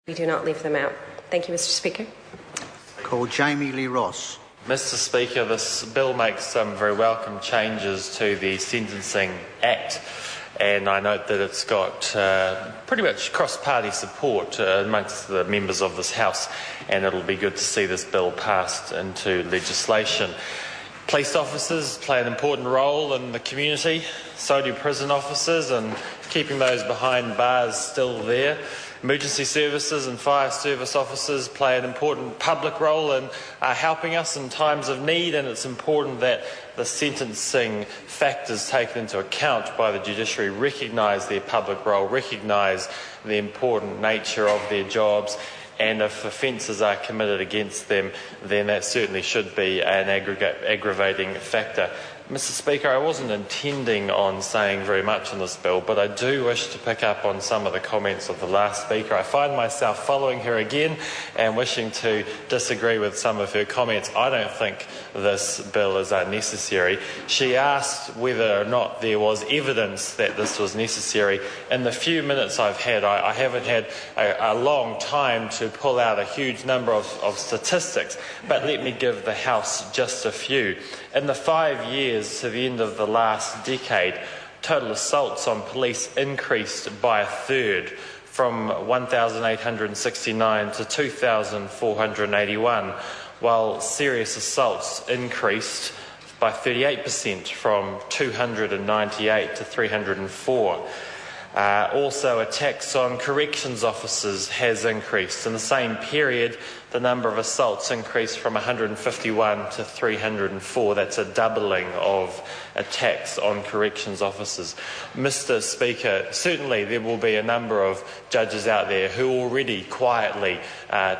We do not leave them out. Thank you, Mr. Speaker. Call Jami-Lee Ross. Mr. Speaker, this bill makes some very welcome changes to the Sentencing Act, and I note that it's got pretty much cross-party support amongst the members of this House, and it'll be good to see this bill passed into legislation. Police officers play an important role in the community, so do prison officers, and keeping those behind bars still there. Emergency services and fire service officers play an important public role in helping us in times of need, and it's important that the sentencing factors taken into account by the judiciary recognise their public role, recognise the important nature of their jobs, and if offences are committed against them, then that certainly should be an aggravating factor. Mr. Speaker, I wasn't intending on saying very much on this bill, but I do wish to pick up on some of the comments of the last speaker. I find myself following her again and wishing to disagree with some of her comments. I don't think this bill is unnecessary. She asked whether or not there was evidence that this was necessary. In the few minutes I've had, I haven't had a long time to pull out a huge number of statistics, but let me give the House just a few. In the 5 years to the end of the last decade, total assaults on police increased by a third, from 1,869 to 2,481, while serious assaults increased by 38%, from 298 to 304. Also, attacks on corrections officers has increased. In the same period, the number of assaults increased from 151 to 304. That's a doubling of attacks on corrections officers. Mr. Speaker, certainly there will be a number of judges out there who already quietly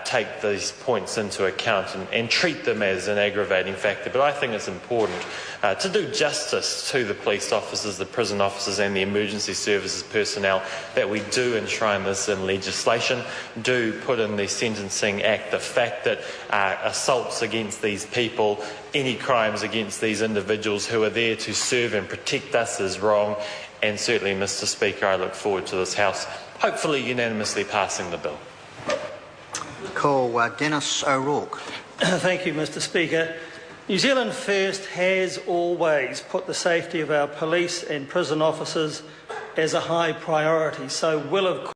take these points into account and treat them as an aggravating factor. But I think it's important to do justice to the police officers, the prison officers and the emergency services personnel, that we do enshrine this in legislation, do put in the Sentencing Act the fact that assaults against these people, any crimes against these individuals who are there to serve and protect us is wrong. And certainly, Mr. Speaker, I look forward to this House hopefully unanimously passing the bill. Call Dennis O'Rourke. Thank you, Mr. Speaker. New Zealand First has always put the safety of our police and prison officers as a high priority, so will of